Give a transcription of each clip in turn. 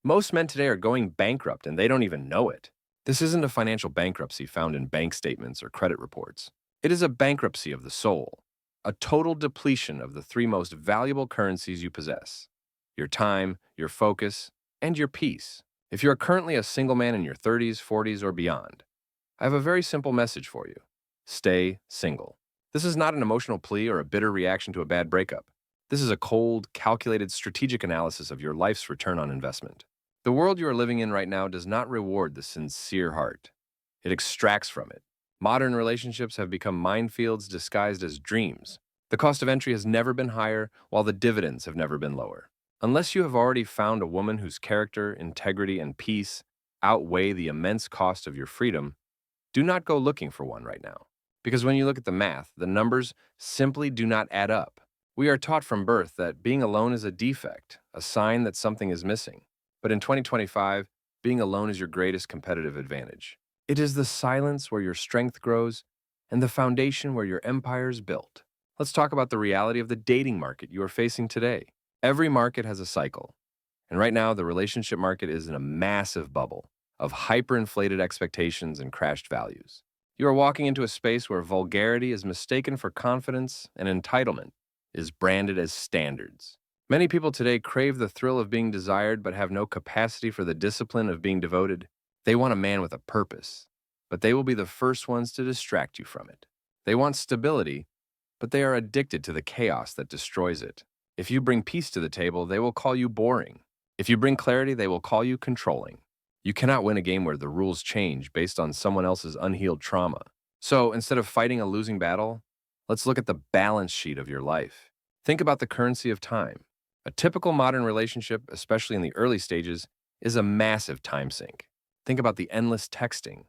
Most men today are going bankrupt and they don't even know it. This isn't a financial bankruptcy found in bank statements or credit reports. It is a bankruptcy of the soul, a total depletion of the three most valuable currencies you possess: your time, your focus, and your peace. If you are currently a single man in your 30s, 40s, or beyond, I have a very simple message for you. Stay single. This is not an emotional plea or a bitter reaction to a bad breakup. This is a cold, calculated, strategic analysis of your life's return on investment. The world you are living in right now does not reward the sincere heart. It extracts from it. Modern relationships have become minefields disguised as dreams. The cost of entry has never been higher, while the dividends have never been lower. Unless you have already found a woman whose character, integrity, and peace outweigh the immense cost of your freedom, do not go looking for one right now. Because when you look at the math, the numbers simply do not add up. We are taught from birth that being alone is a defect, a sign that something is missing. But in 2025, being alone is your greatest competitive advantage. It is the silence where your strength grows and the foundation where your empire is built. Let's talk about the reality of the dating market you are facing today. Every market has a cycle, and right now the relationship market is in a massive bubble of hyper-inflated expectations and crashed values. You are walking into a space where vulgarity is mistaken for confidence and entitlement is branded as standards. Many people today crave the thrill of being desired but have no capacity for the discipline of being devoted. They want a man with a purpose, but they will be the first ones to distract you from it. They want stability, but they are addicted to the chaos that destroys it. If you bring peace to the table, they will call you boring. If you bring clarity, they will call you controlling. You cannot win a game where the rules change based on someone else's unhealed trauma. So instead of fighting a losing battle, let's look at the balance sheet of your life. Think about the currency of time. A typical modern relationship, especially in the early stages, is a massive time sink. Think about the endless texting,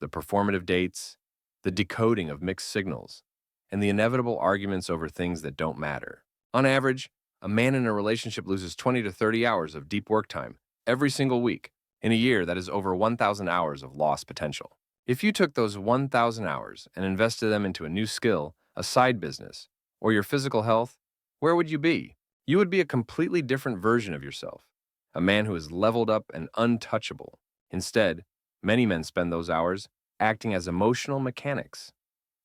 the performative dates, the decoding of mixed signals, and the inevitable arguments over things that don't matter. On average, a man in a relationship loses 20 to 30 hours of deep work time every single week. In a year, that is over 1,000 hours of lost potential. If you took those 1,000 hours and invested them into a new skill, a side business, or your physical health, where would you be? You would be a completely different version of yourself, a man who is leveled up and untouchable. Instead, many men spend those hours acting as emotional mechanics,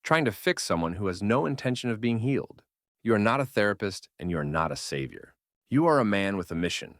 trying to fix someone who has no intention of being healed. You are not a therapist and you are not a savior. You are a man with a mission,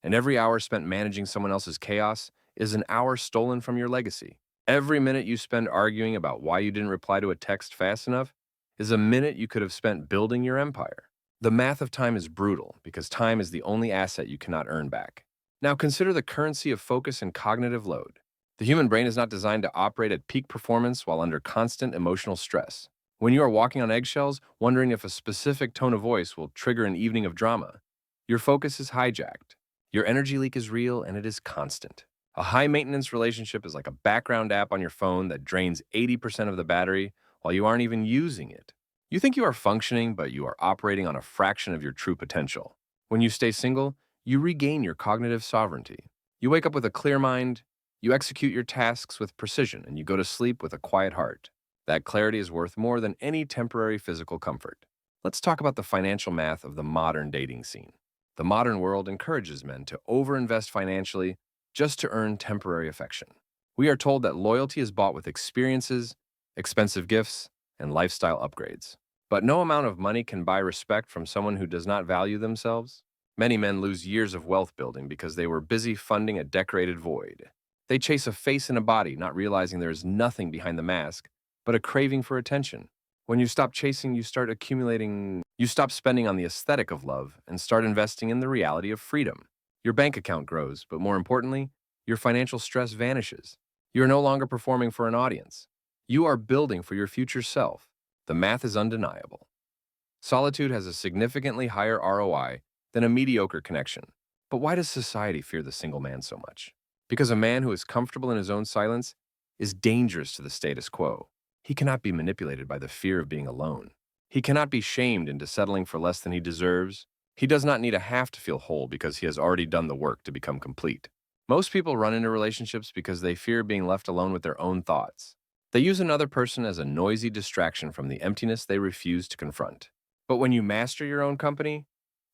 and every hour spent managing someone else's chaos is an hour stolen from your legacy. Every minute you spend arguing about why you didn't reply to a text fast enough is a minute you could have spent building your empire. The math of time is brutal because time is the only asset you cannot earn back. Now consider the currency of focus and cognitive load. The human brain is not designed to operate at peak performance while under constant emotional stress. When you are walking on eggshells, wondering if a specific tone of voice will trigger an evening of drama, your focus is hijacked. Your energy leak is real and it is constant. A high-maintenance relationship is like a background app on your phone that drains 80% of the battery while you aren't even using it. You think you are functioning, but you are operating on a fraction of your true potential. When you stay single, you regain your cognitive sovereignty. You wake up with a clear mind, you execute your tasks with precision, and you go to sleep with a quiet heart. That clarity is worth more than any temporary physical comfort. Let's talk about the financial math of the modern dating scene. The modern world encourages men to overinvest financially just to earn temporary affection. We are told that loyalty is bought with experiences, expensive gifts, and lifestyle upgrades. But no amount of money can buy respect from someone who does not value themselves. Many men lose years of wealth building because they were busy funding a decorated void. They chase a face and a body, not realizing there is nothing behind the mask, but a craving for attention. When you stop chasing, you start accumulating. You stop spending on the aesthetic of love and start investing in the reality of freedom. Your bank account grows, but more importantly, your financial stress vanishes. You are no longer performing for an audience. You are building for your future self. The math is undeniable. Solitude has a significantly higher ROI than a mediocre connection. But why does society fear the single man so much? Because a man who is comfortable in his own silence is dangerous to the status quo. He cannot be manipulated by the fear of being alone. He cannot be shamed into settling for less than he deserves. He does not need a half to feel whole because he has already done the work to become complete. Most people run into relationships because they fear being left alone with their own thoughts. They use another person as a noisy distraction from the emptiness they refuse to confront. But when you master your own company,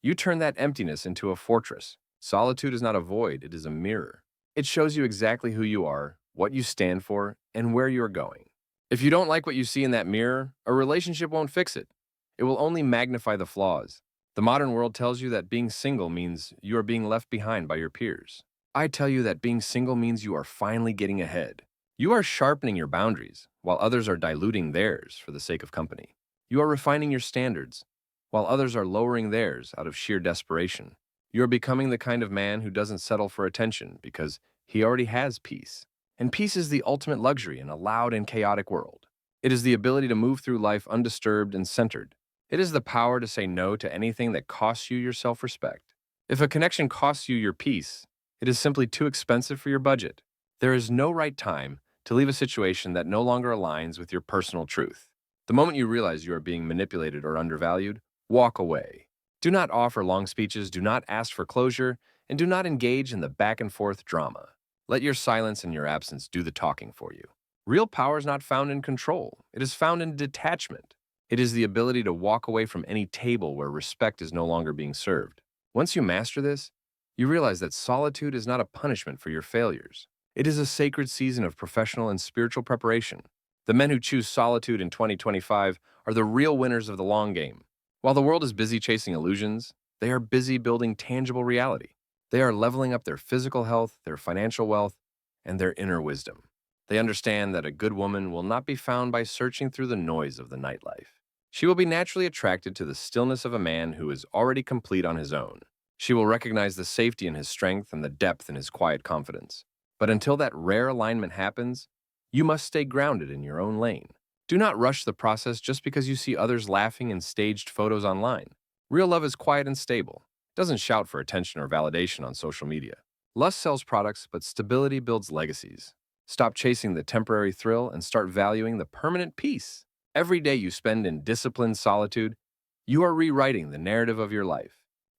you turn that emptiness into a fortress. Solitude is not a void, it is a mirror. It shows you exactly who you are, what you stand for, and where you're going. If you don't like what you see in that mirror, a relationship won't fix it. It will only magnify the flaws. The modern world tells you that being single means you are being left behind by your peers. I tell you that being single means you are finally getting ahead. You are sharpening your boundaries, while others are diluting theirs for the sake of company. You are refining your standards, while others are lowering theirs out of sheer desperation. You are becoming the kind of man who doesn't settle for attention because he already has peace. And peace is the ultimate luxury in a loud and chaotic world. It is the ability to move through life undisturbed and centered. It is the power to say no to anything that costs you your self-respect. If a connection costs you your peace, it is simply too expensive for your budget. There is no right time to leave a situation that no longer aligns with your personal truth. The moment you realize you are being manipulated or undervalued, walk away. Do not offer long speeches, do not ask for closure, and do not engage in the back and forth drama. Let your silence and your absence do the talking for you. Real power is not found in control. It is found in detachment. It is the ability to walk away from any table where respect is no longer being served. Once you master this, you realize that solitude is not a punishment for your failures. It is a sacred season of professional and spiritual preparation. The men who choose solitude in 2025 are the real winners of the long game. While the world is busy chasing illusions, they are busy building tangible reality. They are leveling up their physical health, their financial wealth, and their inner wisdom. They understand that a good woman will not be found by searching through the noise of the nightlife. She will be naturally attracted to the stillness of a man who is already complete on his own. She will recognize the safety in his strength and the depth in his quiet confidence. But until that rare alignment happens, you must stay grounded in your own lane. Do not rush the process just because you see others laughing in staged photos online. Real love is quiet and stable. It doesn't shout for attention or validation on social media. Lust sells products, but stability builds legacies. Stop chasing the temporary thrill and start valuing the permanent peace. Every day you spend in disciplined solitude, you are rewriting the narrative of your life.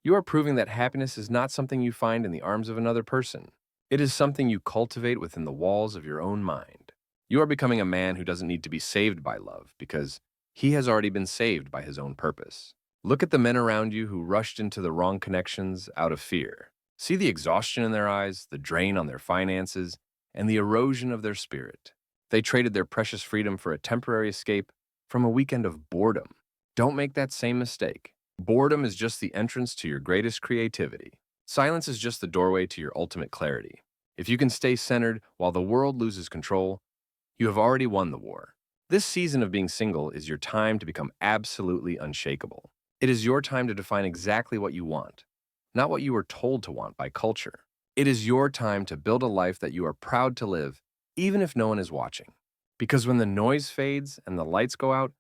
You are proving that happiness is not something you find in the arms of another person. It is something you cultivate within the walls of your own mind. You are becoming a man who doesn't need to be saved by love because he has already been saved by his own purpose. Look at the men around you who rushed into the wrong connections out of fear. See the exhaustion in their eyes, the drain on their finances, and the erosion of their spirit. They traded their precious freedom for a temporary escape from a weekend of boredom. Don't make that same mistake. Boredom is just the entrance to your greatest creativity. Silence is just the doorway to your ultimate clarity. If you can stay centered while the world loses control, you have already won the war. This season of being single is your time to become absolutely unshakable. It is your time to define exactly what you want, not what you were told to want by culture. It is your time to build a life that you are proud to live, even if no one is watching. Because when the noise fades and the lights go out,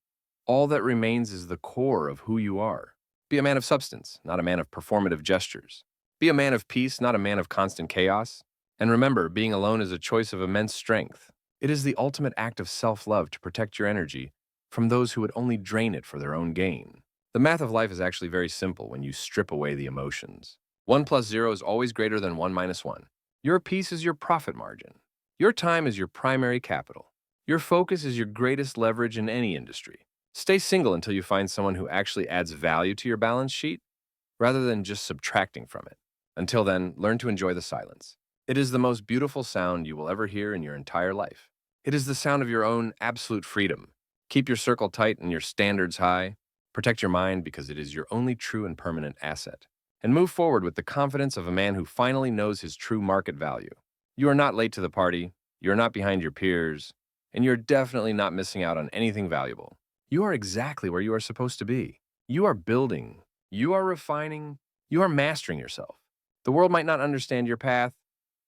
all that remains is the core of who you are. Be a man of substance, not a man of performative gestures. Be a man of peace, not a man of constant chaos. And remember, being alone is a choice of immense strength. It is the ultimate act of self-love to protect your energy from those who would only drain it for their own gain. The math of life is actually very simple when you strip away the emotions. 1 plus 0 is always greater than 1 minus 1. Your peace is your profit margin. Your time is your primary capital. Your focus is your greatest leverage in any industry. Stay single until you find someone who actually adds value to your balance sheet rather than just subtracting from it. Until then, learn to enjoy the silence. It is the most beautiful sound you will ever hear in your entire life. It is the sound of your own absolute freedom. Keep your circle tight and your standards high. Protect your mind because it is your only true and permanent asset. And move forward with the confidence of a man who finally knows his true market value. You are not late to the party, you are not behind your peers, and you're definitely not missing out on anything valuable. You are exactly where you are supposed to be. You are building, you are refining, you are mastering yourself. The world might not understand your path,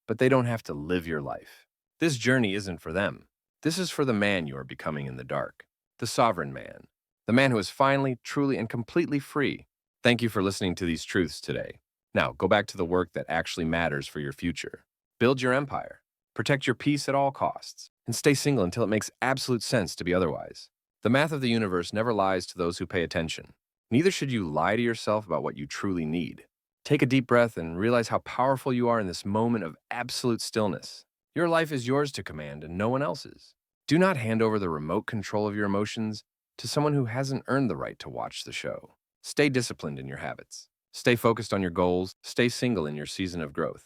but they don't have to live your life. This journey isn't for them. This is for the man you are becoming in the dark, the sovereign man, the man who is finally, truly, and completely free. Thank you for listening to these truths today. Now, go back to the work that actually matters for your future. Build your empire, protect your peace at all costs, and stay single until it makes absolute sense to be otherwise. The math of the universe never lies to those who pay attention. Neither should you lie to yourself about what you truly need. Take a deep breath and realize how powerful you are in this moment of absolute stillness. Your life is yours to command and no one else's. Do not hand over the remote control of your emotions to someone who hasn't earned the right to watch the show. Stay disciplined in your habits. Stay focused on your goals. Stay single in your season of growth.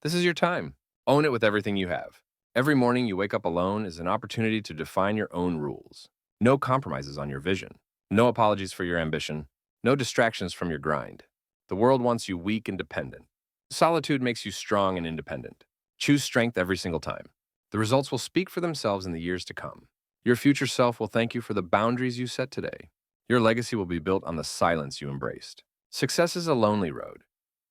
This is your time. Own it with everything you have. Every morning you wake up alone is an opportunity to define your own rules. No compromises on your vision. No apologies for your ambition. No distractions from your grind. The world wants you weak and dependent. Solitude makes you strong and independent. Choose strength every single time. The results will speak for themselves in the years to come. Your future self will thank you for the boundaries you set today. Your legacy will be built on the silence you embraced. Success is a lonely road,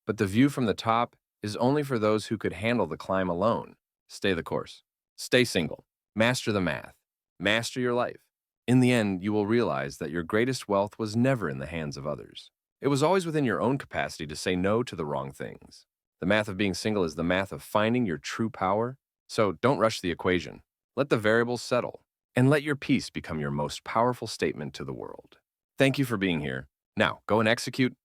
but the view from the top is only for those who could handle the climb alone. Stay the course. Stay single. Master the math. Master your life. In the end, you will realize that your greatest wealth was never in the hands of others. It was always within your own capacity to say no to the wrong things. The math of being single is the math of finding your true power. So don't rush the equation. Let the variables settle, and let your peace become your most powerful statement to the world. Thank you for being here. Now, go and execute